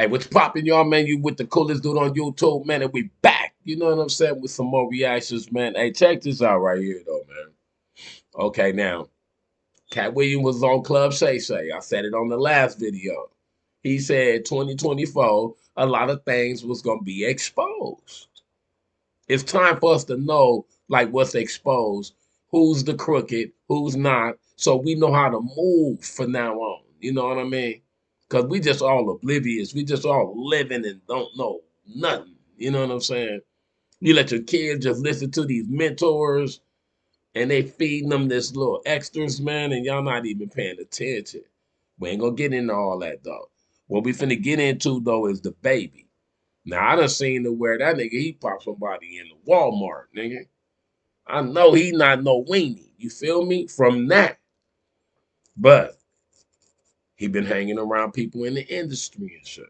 Hey, what's poppin', y'all, man? You with the coolest dude on YouTube, man, and we back. You know what I'm saying? With some more reactions, man. Hey, check this out right here, though, man. Okay, now, Cat Williams was on Club Shay Shay. I said it on the last video. He said 2024, a lot of things was going to be exposed. It's time for us to know, like, what's exposed, who's the crooked, who's not, so we know how to move from now on. You know what I mean? Because we just all oblivious. We just all living and don't know nothing. You know what I'm saying? You let your kids just listen to these mentors and they feeding them this little extras, man, and y'all not even paying attention. We ain't gonna get into all that, though. What we finna get into, though, is the baby. Now, I done seen the where that nigga, he popped somebody in the Walmart, nigga. I know he not no weenie. You feel me? From that. But he been hanging around people in the industry and shit.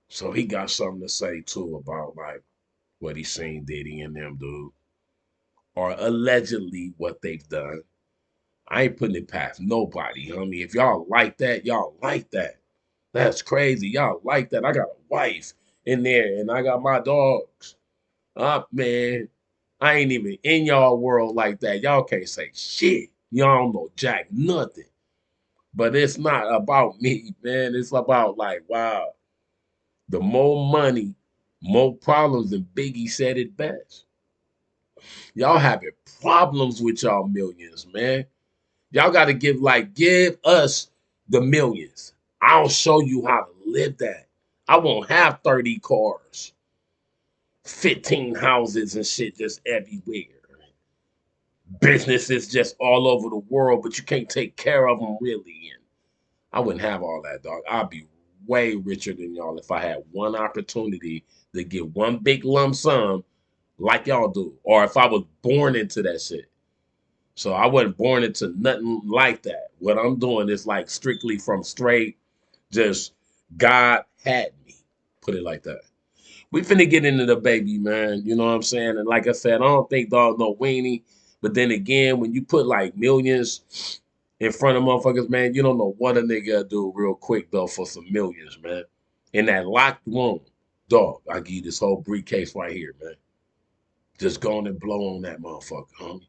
So he got something to say, too, about, like, what he seen Diddy and them do. Or allegedly what they've done. I ain't putting it past nobody, homie. If y'all like that, y'all like that. That's crazy. Y'all like that. I got a wife in there, and I got my dogs. Man, I ain't even in y'all world like that. Y'all can't say shit. Y'all don't know jack nothing. But it's not about me, man. It's about, like, wow. The more money, more problems, and Biggie said it best. Y'all having problems with y'all millions, man. Y'all got to give us the millions. I'll show you how to live that. I won't have 30 cars, 15 houses and shit just everywhere. Businesses just all over the world, but you can't take care of them really. And I wouldn't have all that, dog. I'd be way richer than y'all if I had one opportunity to get one big lump sum like y'all do, or if I was born into that shit. So I wasn't born into nothing like that. What I'm doing is like strictly from straight, just God had me. Put it like that. We finna get into the baby, man. You know what I'm saying? And like I said, I don't think dog no weenie. But then again, when you put like millions in front of motherfuckers, man, you don't know what a nigga do real quick, though, for some millions, man. In that locked room, dog, I give you this whole briefcase right here, man. Just go on and blow on that motherfucker, homie.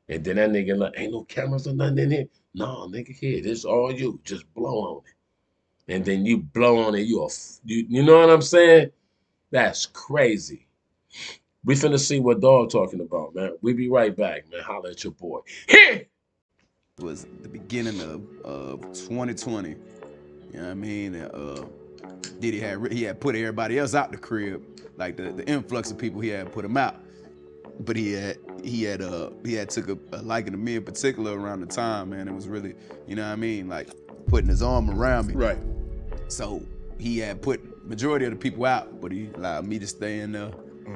And then that nigga, like, ain't no cameras or nothing in here. No, nigga, here, this all you. Just blow on it. And then you blow on it, you know what I'm saying? That's crazy. We finna see what dog talking about, man. We be right back, man. Holla at your boy. Here! It was the beginning of 2020. You know what I mean? Diddy had put everybody else out the crib, like the influx of people he had put him out. But he had took a liking to me in particular around the time, man. It was really, you know what I mean, like putting his arm around me. Right. So he had put majority of the people out, but he allowed me to stay in there.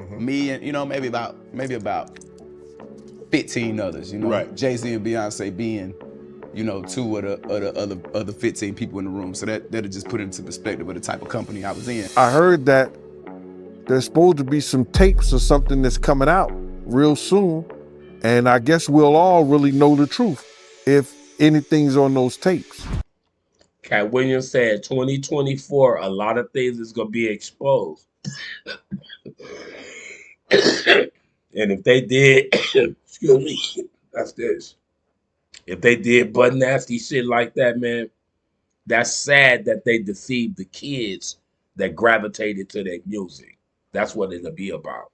Me and, you know, maybe about 15 others, you know. Right. Jay-Z and Beyonce being, you know, two of the other 15 people in the room. So that'll just put it into perspective of the type of company I was in. I heard that there's supposed to be some tapes or something that's coming out real soon. And I guess we'll all really know the truth if anything's on those tapes. Cat Williams said 2024, a lot of things is going to be exposed. And if they did, excuse me, that's this. If they did butt nasty shit like that, man, that's sad that they deceived the kids that gravitated to their music. That's what it'll be about.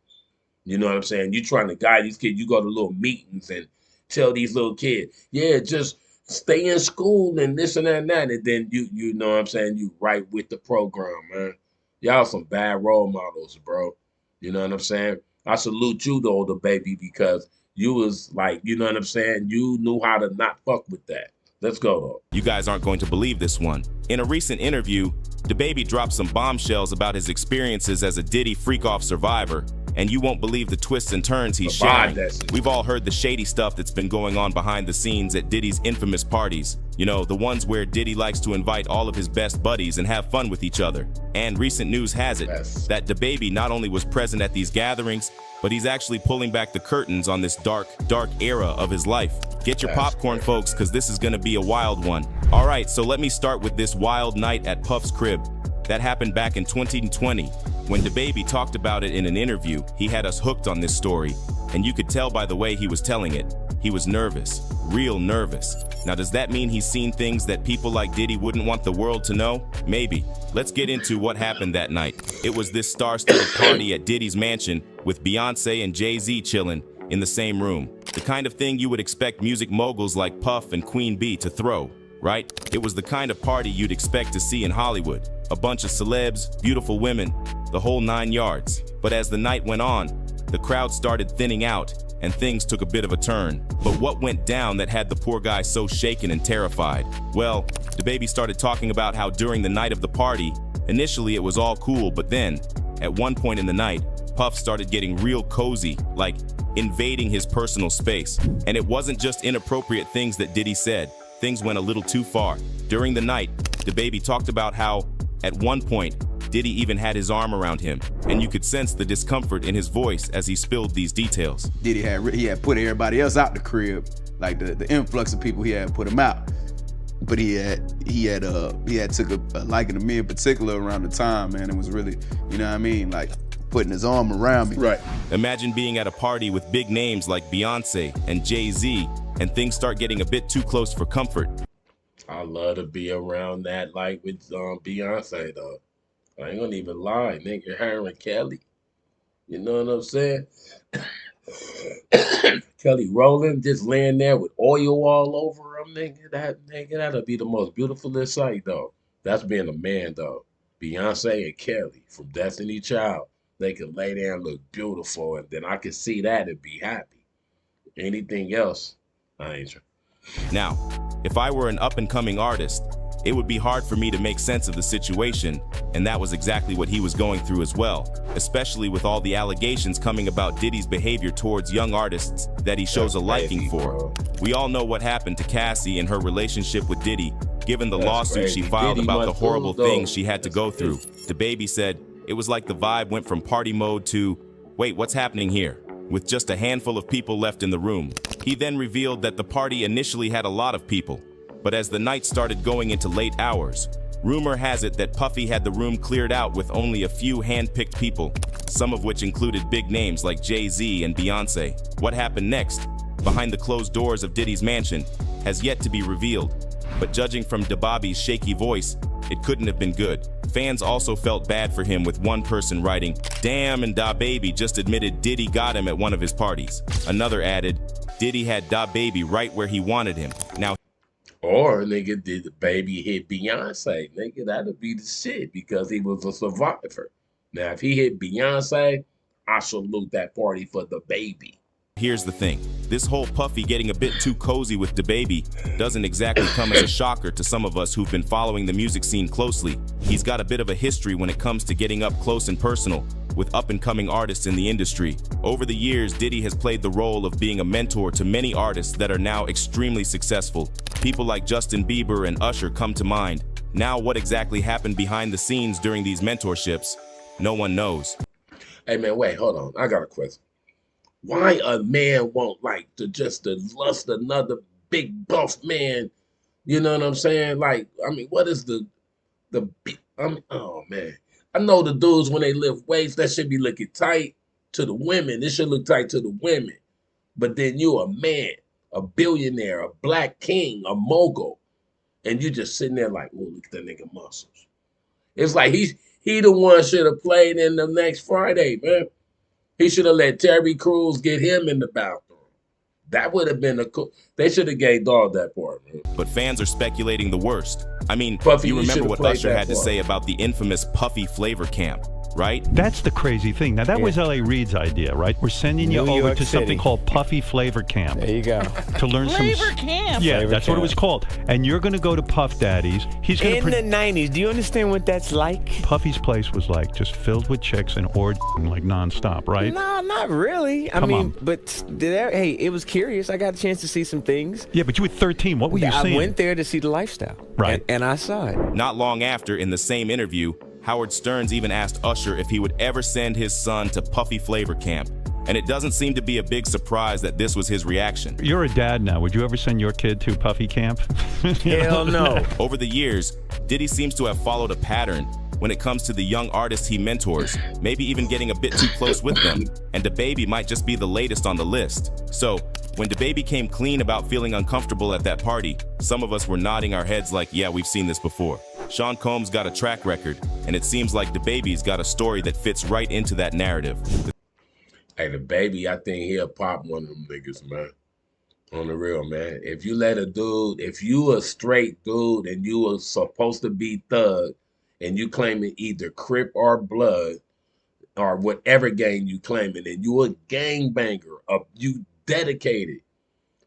You know what I'm saying? You trying to guide these kids. You go to little meetings and tell these little kids, yeah, just stay in school and this and that and that. And then you know what I'm saying? You right with the program, man. Y'all some bad role models, bro. You know what I'm saying? I salute you, though, the baby, because you was like, you know what I'm saying? You knew how to not fuck with that. Let's go, though. You guys aren't going to believe this one. In a recent interview, dababy dropped some bombshells about his experiences as a Diddy freak-off survivor, and you won't believe the twists and turns he's sharing. We've all heard the shady stuff that's been going on behind the scenes at Diddy's infamous parties. You know, the ones where Diddy likes to invite all of his best buddies and have fun with each other. And recent news has it that dababy not only was present at these gatherings, but he's actually pulling back the curtains on this dark era of his life. Get your popcorn, folks, because this is going to be a wild one. All right, so let me start with this wild night at Puff's crib. That happened back in 2020. When dababy talked about it in an interview, he had us hooked on this story, and you could tell by the way he was telling it. He was nervous, real nervous. Now, does that mean he's seen things that people like Diddy wouldn't want the world to know? Maybe. Let's get into what happened that night. It was this star-studded party at Diddy's mansion with Beyonce and Jay-Z chilling in the same room. The kind of thing you would expect music moguls like Puff and Queen Bee to throw, right? It was the kind of party you'd expect to see in Hollywood. A bunch of celebs, beautiful women, the whole 9 yards. But as the night went on, the crowd started thinning out and things took a bit of a turn. But what went down that had the poor guy so shaken and terrified? Well, dababy started talking about how during the night of the party, initially it was all cool, but then, at one point in the night, Puff started getting real cozy, like invading his personal space. And it wasn't just inappropriate things that Diddy said. Things went a little too far. During the night, dababy talked about how, at one point, Diddy even had his arm around him, and you could sense the discomfort in his voice as he spilled these details. Diddy had put everybody else out the crib, like the influx of people he had put him out. But he had took a liking to me in particular around the time, man. It was really, you know what I mean, like putting his arm around me. Right. Imagine being at a party with big names like Beyonce and Jay-Z, and things start getting a bit too close for comfort. I love to be around that, like with Beyonce, though. I ain't gonna even lie, nigga, her and Kelly. You know what I'm saying? Kelly Rowland just laying there with oil all over him, nigga. That'll be the most beautiful sight, though. That's being a man, though. Beyonce and Kelly from Destiny Child. They could lay there and look beautiful, and then I could see that and be happy. Anything else, I ain't sure. Now, if I were an up-and-coming artist, it would be hard for me to make sense of the situation, and that was exactly what he was going through as well, especially with all the allegations coming about Diddy's behavior towards young artists that he shows a liking for. We all know what happened to Cassie and her relationship with Diddy, given the lawsuit she filed about the horrible things she had to go through. dababy said it was like the vibe went from party mode to, wait, what's happening here? With just a handful of people left in the room. He then revealed that the party initially had a lot of people, but as the night started going into late hours, rumor has it that Puffy had the room cleared out with only a few hand-picked people, some of which included big names like Jay-Z and Beyonce. What happened next, behind the closed doors of Diddy's mansion, has yet to be revealed, but judging from dababy's shaky voice, it couldn't have been good. Fans also felt bad for him, with one person writing, "Damn, and dababy just admitted Diddy got him at one of his parties." Another added, "Diddy had dababy right where he wanted him." Now, or nigga, did dababy hit Beyonce? Nigga, that'd be the shit because he was a survivor. Now, if he hit Beyonce, I salute that party for dababy. here's the thing. This whole Puffy getting a bit too cozy with dababy doesn't exactly come as a shocker to some of us who've been following the music scene closely. He's got a bit of a history when it comes to getting up close and personal with up-and-coming artists in the industry. Over the years, Diddy has played the role of being a mentor to many artists that are now extremely successful. People like Justin Bieber and Usher come to mind. Now, what exactly happened behind the scenes during these mentorships? No one knows. Hey man, wait, hold on. I got a question. Why a man won't like to just to lust another big buff man? You know what I'm saying? Like, I mean, what is oh man. I know the dudes when they lift weights, that should be looking tight to the women. This should look tight to the women. But then you a man, a billionaire, a black king, a mogul, and you just sitting there like, oh, look at that nigga muscles. It's like he the one should have played in the next Friday, man. He should have let Terry Crews get him in the bathroom. That would have been a cool. They should have gave Dog that part, man. But fans are speculating the worst. I mean, Puffy, you remember what Usher had to part. say about the infamous Puffy flavor camp, right? That's the crazy thing. Now, that was L.A. Reid's idea, right? We're sending you New over York to something City. called Puffy Flavor Camp. There you go. To learn Flavor camp. Yeah, Flavor that's what it camp. was called. And you're going to go to Puff Daddy's. He's going In to the 90s, do you understand what that's like? Puffy's place was like just filled with chicks and orgying like nonstop, right? No, not really. I Come mean, on. but hey, it was curious. I got a chance to see some things. Yeah, but you were 13. What were you I seeing? went there to see the lifestyle. Right. And I saw it. Not long after, in the same interview, Howard Stearns even asked Usher if he would ever send his son to Puffy Flavor Camp. And it doesn't seem to be a big surprise that this was his reaction. You're a dad now. Would you ever send your kid to Puffy Camp? Hell no. Over the years, Diddy seems to have followed a pattern when it comes to the young artists he mentors, maybe even getting a bit too close with them, and dababy might just be the latest on the list. So, when dababy came clean about feeling uncomfortable at that party, some of us were nodding our heads like, yeah, we've seen this before. Sean Combs got a track record, and it seems like dababy's got a story that fits right into that narrative. Hey, dababy, I think he'll pop one of them niggas, man. On the real, man. If you let a dude, if you a straight dude and you are supposed to be thug, and you claiming either Crip or Blood, or whatever gang you claiming, and you a gangbanger, you dedicated,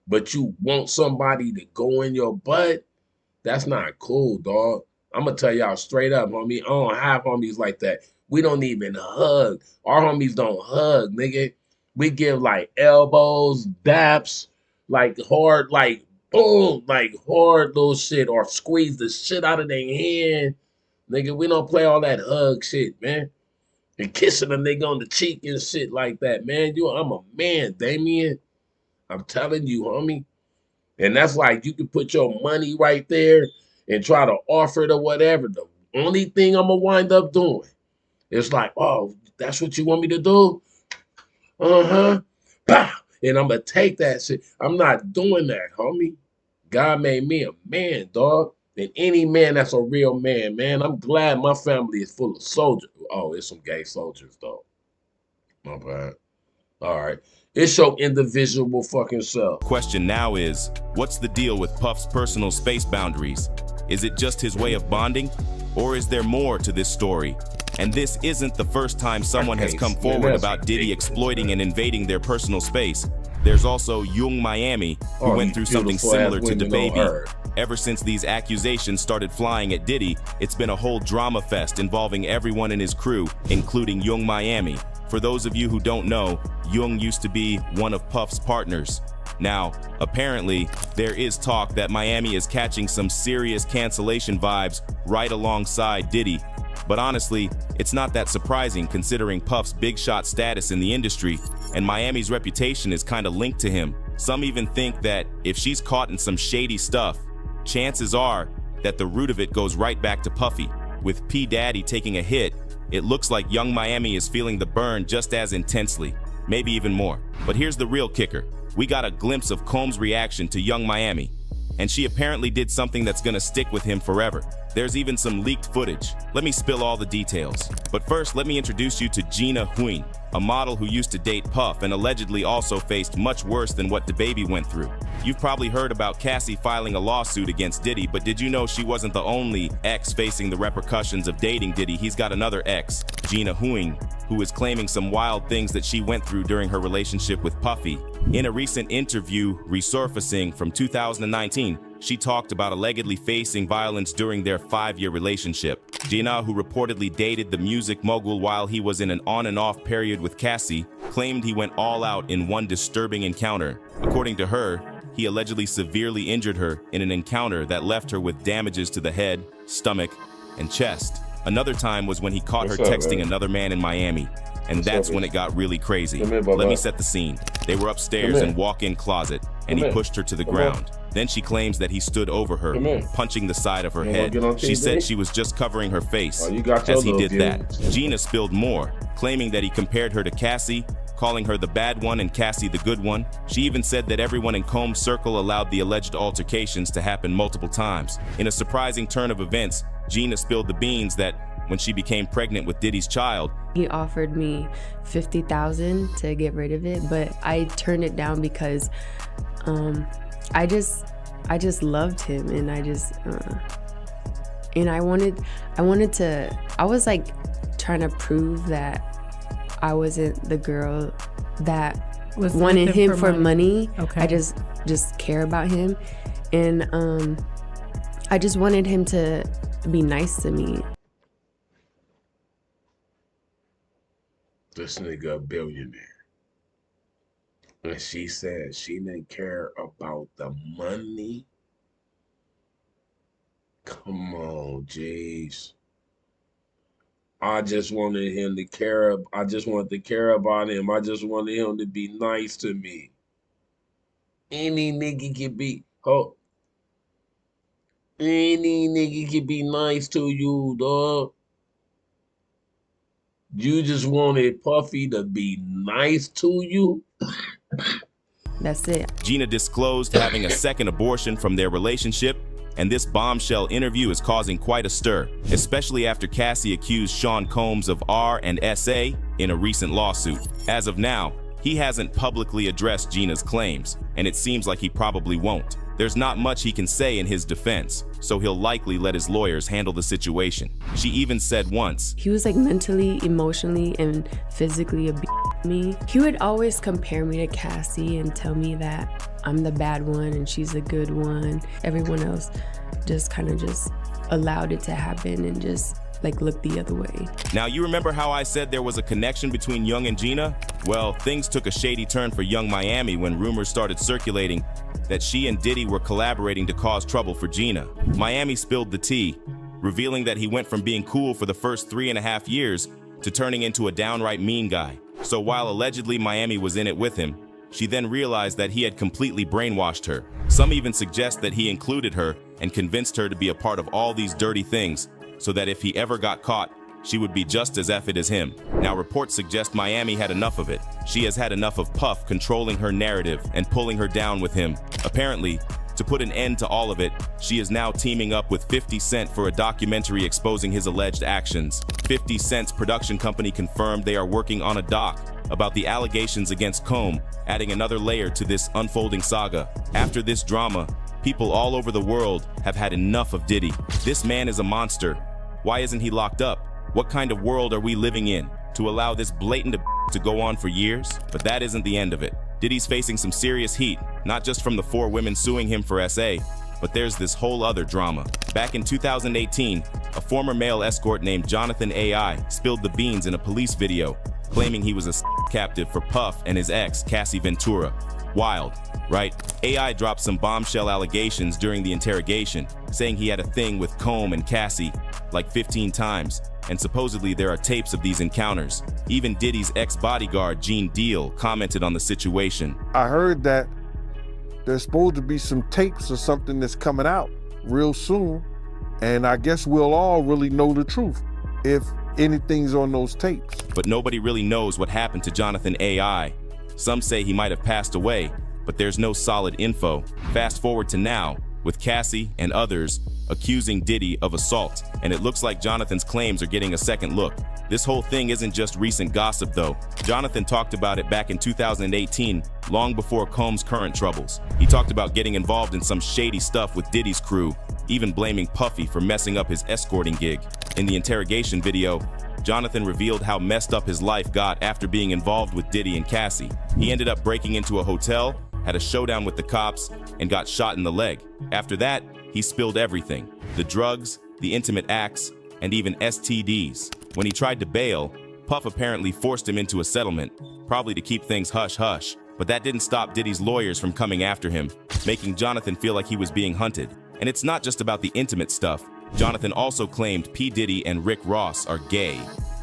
but you want somebody to go in your butt, that's not cool, dog. I'm gonna tell y'all straight up, homie. I don't have homies like that. We don't even hug. Our homies don't hug, nigga. We give like elbows, daps, like hard, like boom, like hard little shit, or squeeze the shit out of their hand. Nigga, we don't play all that hug shit, man. And kissing a nigga on the cheek and shit like that, man. I'm a man, Damien. I'm telling you, homie. And that's like, you can put your money right there and try to offer it or whatever. The only thing I'm going to wind up doing is like, oh, that's what you want me to do? Uh-huh. Pow! And I'm going to take that shit. I'm not doing that, homie. God made me a man, dog. And any man that's a real man, man, I'm glad my family is full of soldiers. Oh, it's some gay soldiers, though. My bad. All right. It's your individual fucking self. Question now is, what's the deal with Puff's personal space boundaries? Is it just his way of bonding? Or is there more to this story? And this isn't the first time someone has come forward about Diddy exploiting and invading their personal space. There's also Yung Miami, who went through something similar to dababy. Ever since these accusations started flying at Diddy, it's been a whole drama fest involving everyone in his crew, including Yung Miami. For those of you who don't know, Yung used to be one of Puff's partners. Now, apparently, there is talk that Miami is catching some serious cancellation vibes right alongside Diddy. But honestly, it's not that surprising considering Puff's big shot status in the industry, and Miami's reputation is kind of linked to him. Some even think that if she's caught in some shady stuff, chances are that the root of it goes right back to Puffy. With P. Daddy taking a hit, it looks like Yung Miami is feeling the burn just as intensely, maybe even more. But here's the real kicker. We got a glimpse of Combs' reaction to Yung Miami, and she apparently did something that's gonna stick with him forever. There's even some leaked footage. Let me spill all the details. But first, let me introduce you to Gina Huyn, a model who used to date Puff and allegedly also faced much worse than what dababy went through. You've probably heard about Cassie filing a lawsuit against Diddy, but did you know she wasn't the only ex facing the repercussions of dating Diddy? He's got another ex, Gina Huyn, who is claiming some wild things that she went through during her relationship with Puffy. In a recent interview resurfacing from 2019, she talked about allegedly facing violence during their 5-year relationship. Gina, who reportedly dated the music mogul while he was in an on and off period with Cassie, claimed he went all out in one disturbing encounter. According to her, he allegedly severely injured her in an encounter that left her with damages to the head, stomach, and chest. Another time was when he caught her texting another man in Miami, and that's when it got really crazy. Let me set the scene. They were upstairs in walk-in closet, and he pushed her to the ground. Then she claims that he stood over her, punching the side of her head. She said she was just covering her face as he did that. Gina spilled more, claiming that he compared her to Cassie, calling her the bad one and Cassie the good one. She even said that everyone in Combs' circle allowed the alleged altercations to happen multiple times. In a surprising turn of events, Gina spilled the beans that when she became pregnant with Diddy's child, he offered me $50,000 to get rid of it, but I turned it down because I just loved him, and I was like trying to prove that I wasn't the girl that wanted him for money. Okay. I just care about him, and I just wanted him to be nice to me. This nigga a billionaire. And she said she didn't care about the money. Come on, jeez. I just wanted him to care. I just wanted to care about him. I just wanted him to be nice to me. Any nigga can be, any nigga can be nice to you, dog. You just wanted Puffy to be nice to you? That's it. Gina disclosed having a second abortion from their relationship, and this bombshell interview is causing quite a stir, especially after Cassie accused Sean Combs of R&SA in a recent lawsuit. As of now, he hasn't publicly addressed Gina's claims, and it seems like he probably won't. There's not much he can say in his defense, so he'll likely let his lawyers handle the situation. She even said once, he was like mentally, emotionally, and physically abusing me. He would always compare me to Cassie and tell me that I'm the bad one and she's the good one. Everyone else just kind of just allowed it to happen and just like look the other way. Now, you remember how I said there was a connection between Young and Gina? Well, things took a shady turn for Young Miami when rumors started circulating that she and Diddy were collaborating to cause trouble for Gina. Miami spilled the tea, revealing that he went from being cool for the first 3.5 years to turning into a downright mean guy. So while allegedly Miami was in it with him, she then realized that he had completely brainwashed her. Some even suggest that he included her and convinced her to be a part of all these dirty things, so that if he ever got caught, she would be just as effed as him. Now, reports suggest Miami had enough of it. She has had enough of Puff controlling her narrative and pulling her down with him. Apparently, to put an end to all of it, she is now teaming up with 50 Cent for a documentary exposing his alleged actions. 50 Cent's production company confirmed they are working on a doc about the allegations against Comb, adding another layer to this unfolding saga. After this drama, people all over the world have had enough of Diddy. This man is a monster. Why isn't he locked up? What kind of world are we living in to allow this blatant to go on for years? But that isn't the end of it. Diddy's facing some serious heat, not just from the 4 women suing him for SA, but there's this whole other drama. Back in 2018, a former male escort named Jonathan AI spilled the beans in a police video, claiming he was a captive for Puff and his ex, Cassie Ventura. Wild, right? AI dropped some bombshell allegations during the interrogation, saying he had a thing with Comb and Cassie like 15 times, and supposedly there are tapes of these encounters. Even Diddy's ex-bodyguard, Gene Deal, commented on the situation. I heard that there's supposed to be some tapes or something that's coming out real soon, and I guess we'll all really know the truth if anything's on those tapes. But nobody really knows what happened to Jonathan AI. Some say he might have passed away, but there's no solid info. Fast forward to now, with Cassie and others accusing Diddy of assault, and it looks like Jonathan's claims are getting a second look. This whole thing isn't just recent gossip though. Jonathan talked about it back in 2018, long before Combs' current troubles. He talked about getting involved in some shady stuff with Diddy's crew, even blaming Puffy for messing up his escorting gig. In the interrogation video, Jonathan revealed how messed up his life got after being involved with Diddy and Cassie. He ended up breaking into a hotel, had a showdown with the cops, and got shot in the leg. After that, he spilled everything: the drugs, the intimate acts, and even STDs. When he tried to bail, Puff apparently forced him into a settlement, probably to keep things hush-hush. But that didn't stop Diddy's lawyers from coming after him, making Jonathan feel like he was being hunted. And it's not just about the intimate stuff. Jonathan also claimed P. Diddy and Rick Ross are gay.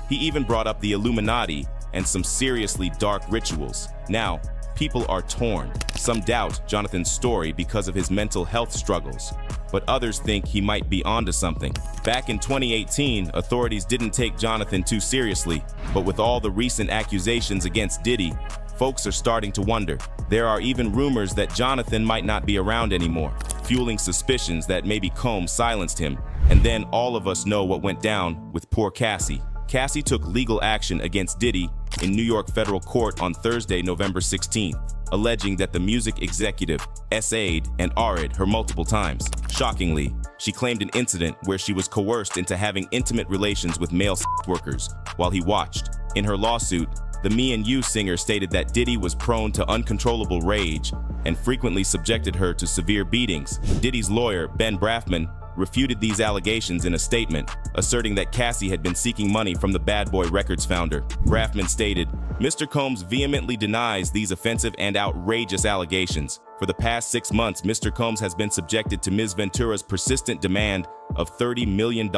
He even brought up the Illuminati and some seriously dark rituals. Now, people are torn. Some doubt Jonathan's story because of his mental health struggles, but others think he might be onto something. Back in 2018, authorities didn't take Jonathan too seriously, but with all the recent accusations against Diddy, folks are starting to wonder. There are even rumors that Jonathan might not be around anymore, fueling suspicions that maybe Combs silenced him. And then all of us know what went down with poor Cassie. Cassie took legal action against Diddy in New York federal court on Thursday, November 16th, alleging that the music executive SA'd and R'd her multiple times. Shockingly, she claimed an incident where she was coerced into having intimate relations with male workers while he watched. In her lawsuit, the Me and You singer stated that Diddy was prone to uncontrollable rage and frequently subjected her to severe beatings. Diddy's lawyer, Ben Brafman, refuted these allegations in a statement, asserting that Cassie had been seeking money from the Bad Boy Records founder. Brafman stated, "Mr. Combs vehemently denies these offensive and outrageous allegations. For the past 6 months, Mr. Combs has been subjected to Ms. Ventura's persistent demand of $30 million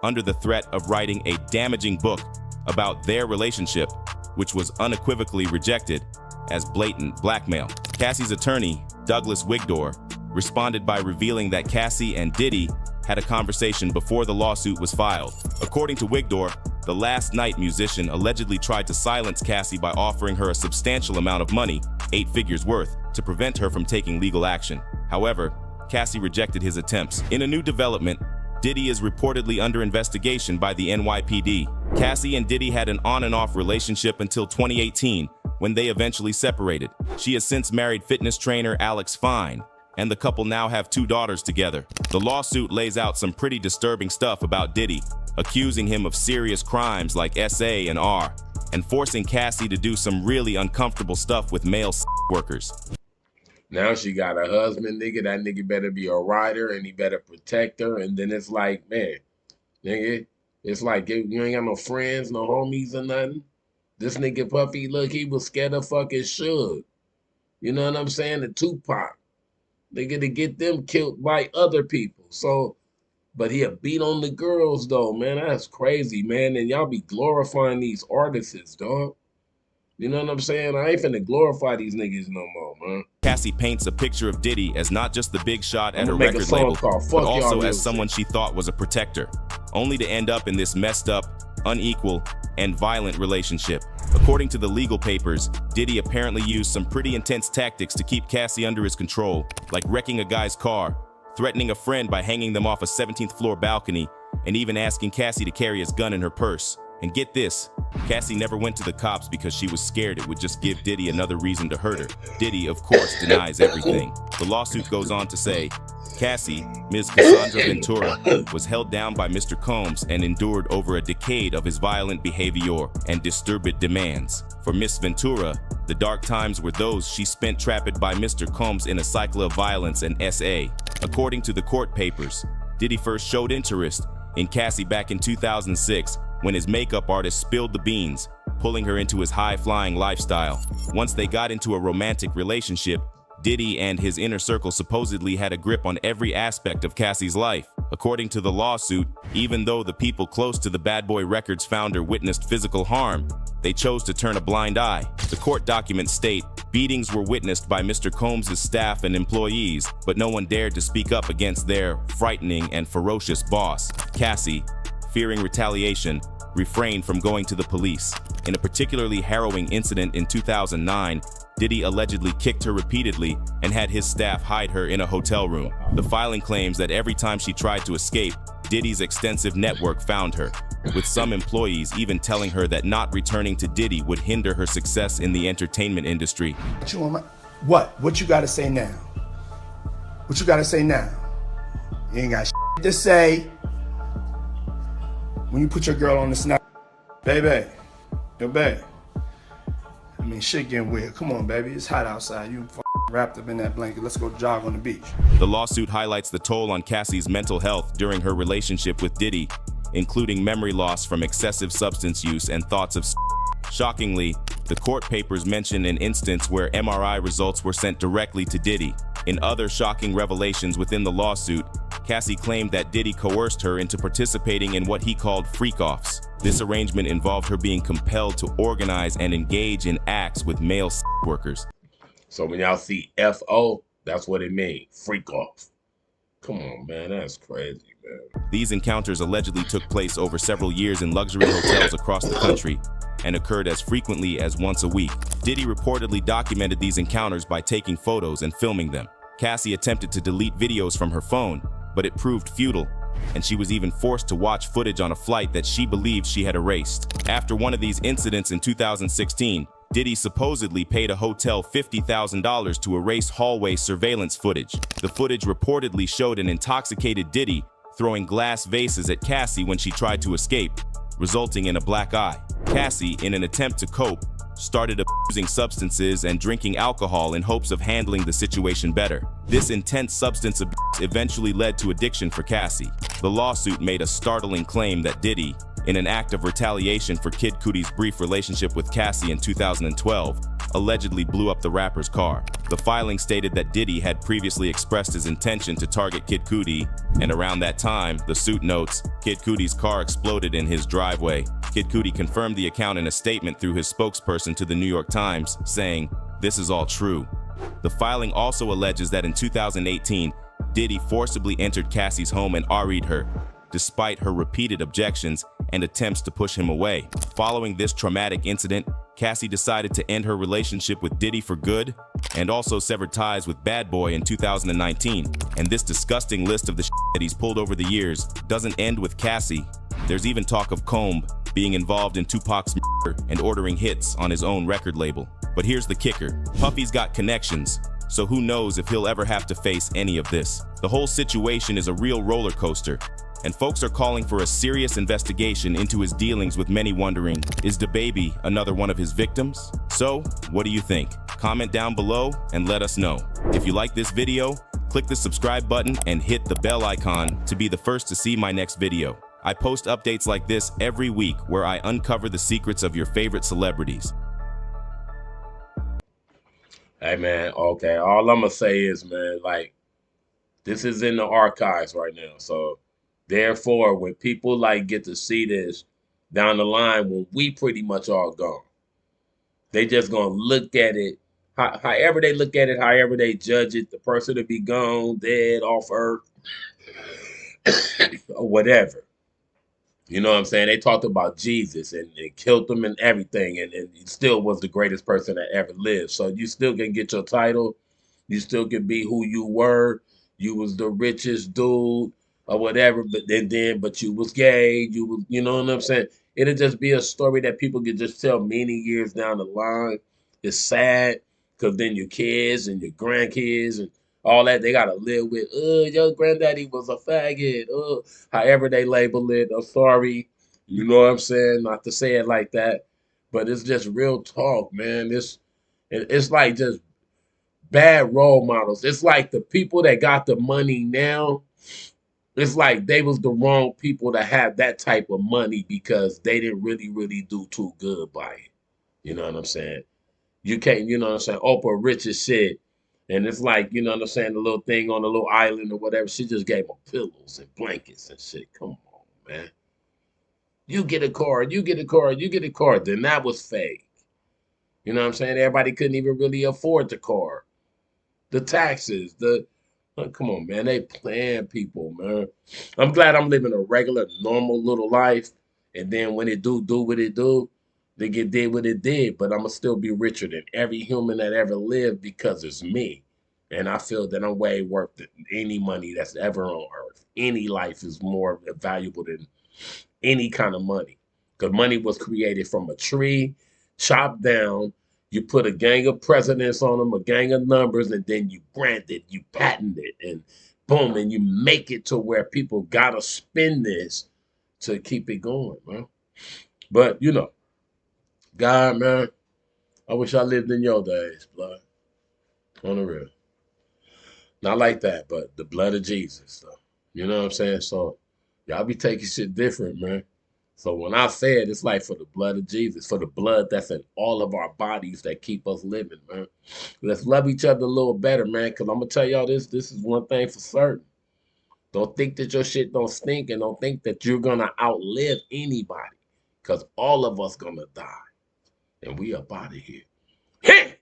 under the threat of writing a damaging book about their relationship, which was unequivocally rejected as blatant blackmail." Cassie's attorney, Douglas Wigdor, responded by revealing that Cassie and Diddy had a conversation before the lawsuit was filed. According to Wigdor, The Last Night musician allegedly tried to silence Cassie by offering her a substantial amount of money, 8 figures worth, to prevent her from taking legal action. However, Cassie rejected his attempts. In a new development, Diddy is reportedly under investigation by the NYPD. Cassie and Diddy had an on and off relationship until 2018, when they eventually separated. She has since married fitness trainer Alex Fine, and the couple now have 2 daughters together. The lawsuit lays out some pretty disturbing stuff about Diddy, accusing him of serious crimes like SA and R, and forcing Cassie to do some really uncomfortable stuff with male workers. Now she got a husband, nigga. That nigga better be a rider and he better protect her. And then it's like, man, nigga, it's like you ain't got no friends, no homies or nothing. This nigga Puffy, look, he was scared of fucking Suge. You know what I'm saying? The Tupac. Nigga, to get them killed by other people. So, but he'll beat on the girls though, man. That's crazy, man. And y'all be glorifying these artists, dog. You know what I'm saying? I ain't finna glorify these niggas no more, man. Cassie paints a picture of Diddy as not just the big shot at her record label, but also as someone she thought was a protector, only to end up in this messed up, unequal, and violent relationship. According to the legal papers, Diddy apparently used some pretty intense tactics to keep Cassie under his control, like wrecking a guy's car, threatening a friend by hanging them off a 17th floor balcony, and even asking Cassie to carry his gun in her purse. And get this, Cassie never went to the cops because she was scared it would just give Diddy another reason to hurt her. Diddy, of course, denies everything. The lawsuit goes on to say, Cassie, Ms. Cassandra Ventura, was held down by Mr. Combs and endured over a decade of his violent behavior and disturbed demands. For Miss Ventura, the dark times were those she spent trapped by Mr. Combs in a cycle of violence and SA. According to the court papers, Diddy first showed interest in Cassie back in 2006 when his makeup artist spilled the beans, pulling her into his high-flying lifestyle. Once they got into a romantic relationship, Diddy and his inner circle supposedly had a grip on every aspect of Cassie's life. According to the lawsuit, even though the people close to the Bad Boy Records founder witnessed physical harm, they chose to turn a blind eye. The court documents state beatings were witnessed by Mr. Combs' staff and employees, but no one dared to speak up against their frightening and ferocious boss. Cassie, fearing retaliation, refrained from going to the police. In a particularly harrowing incident in 2009, Diddy allegedly kicked her repeatedly and had his staff hide her in a hotel room. The filing claims that every time she tried to escape, Diddy's extensive network found her, with some employees even telling her that not returning to Diddy would hinder her success in the entertainment industry. What? What you gotta say now? What you gotta say now? You ain't got shit to say. When you put your girl on the snap, baby, yo, babe. I mean, shit getting weird. Come on, baby, it's hot outside. You wrapped up in that blanket. Let's go jog on the beach. The lawsuit highlights the toll on Cassie's mental health during her relationship with Diddy, including memory loss from excessive substance use and thoughts of Shockingly, the court papers mention an instance where MRI results were sent directly to Diddy. In other shocking revelations within the lawsuit, Cassie claimed that Diddy coerced her into participating in what he called freak-offs. This arrangement involved her being compelled to organize and engage in acts with male workers. So when y'all see F-O, that's what it means, freak-off. Come on, man, that's crazy, man. These encounters allegedly took place over several years in luxury hotels across the country and occurred as frequently as once a week. Diddy reportedly documented these encounters by taking photos and filming them. Cassie attempted to delete videos from her phone, but it proved futile, and she was even forced to watch footage on a flight that she believed she had erased. After one of these incidents in 2016, Diddy supposedly paid a hotel $50,000 to erase hallway surveillance footage. The footage reportedly showed an intoxicated Diddy throwing glass vases at Cassie when she tried to escape, resulting in a black eye. Cassie, in an attempt to cope, started abusing substances and drinking alcohol in hopes of handling the situation better. This intense substance abuse eventually led to addiction for Cassie. The lawsuit made a startling claim that Diddy, in an act of retaliation for Kid Cudi's brief relationship with Cassie in 2012, allegedly blew up the rapper's car. The filing stated that Diddy had previously expressed his intention to target Kid Cudi, and around that time, the suit notes, Kid Cudi's car exploded in his driveway. Kid Cudi confirmed the account in a statement through his spokesperson to the New York Times, saying, "This is all true." The filing also alleges that in 2018, Diddy forcibly entered Cassie's home and RE'd her, despite her repeated objections and attempts to push him away. Following this traumatic incident, Cassie decided to end her relationship with Diddy for good and also severed ties with Bad Boy in 2019. And this disgusting list of the shit that he's pulled over the years doesn't end with Cassie. There's even talk of Comb being involved in Tupac's murder and ordering hits on his own record label. But here's the kicker. Puffy's got connections, so who knows if he'll ever have to face any of this. The whole situation is a real roller coaster, and folks are calling for a serious investigation into his dealings, with many wondering, is dababy another one of his victims? So, what do you think? Comment down below and let us know. If you like this video, click the subscribe button and hit the bell icon to be the first to see my next video. I post updates like this every week where I uncover the secrets of your favorite celebrities. Hey, man, okay, all I'm gonna say is, man, like, this is in the archives right now, so therefore, when people, like, get to see this down the line, when we pretty much all gone, they just gonna look at it, however they look at it, however they judge it, the person to be gone, dead, off earth, or whatever. You know what I'm saying? They talked about Jesus and killed him and everything, and he still was the greatest person that ever lived. So you still can get your title. You still can be who you were. You was the richest dude or whatever, but you was gay. You know what I'm saying? It'll just be a story that people can just tell many years down the line. It's sad because then your kids and your grandkids and all that, they got to live with, your granddaddy was a faggot, however they label it. I'm sorry, you know what I'm saying? Not to say it like that, but it's just real talk, man. It's like just bad role models. It's like the people that got the money now, it's like they was the wrong people to have that type of money because they didn't really do too good by it. You know what I'm saying? You can't, you know what I'm saying? Oprah rich as shit. And it's like, you know what I'm saying, the little thing on the little island or whatever, she just gave them pillows and blankets and shit. Come on, man. You get a car, you get a car, you get a car. Then that was fake. You know what I'm saying? Everybody couldn't even really afford the car. The taxes, come on, man. They playing people, man. I'm glad I'm living a regular, normal little life. And then when it do what it do, they did what it did, but I'm going to still be richer than every human that ever lived because it's me. And I feel that I'm way worth any money that's ever on earth. Any life is more valuable than any kind of money. Because money was created from a tree, chopped down. You put a gang of presidents on them, a gang of numbers, and then you brand it, you patent it, and boom, and you make it to where people got to spend this to keep it going, man. But, you know, God, man, I wish I lived in your days, blood. On the real. Not like that, but the blood of Jesus, though. You know what I'm saying? So, y'all be taking shit different, man. So, when I say it, it's like for the blood of Jesus, for the blood that's in all of our bodies that keep us living, man. Let's love each other a little better, man, because I'm going to tell y'all this is one thing for certain. Don't think that your shit don't stink, and don't think that you're going to outlive anybody, because all of us going to die. And we up out of here. Hey!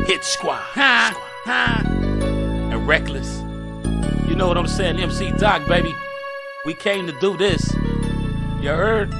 Hit squad. And reckless. You know what I'm saying? MC Doc, baby. We came to do this. You heard?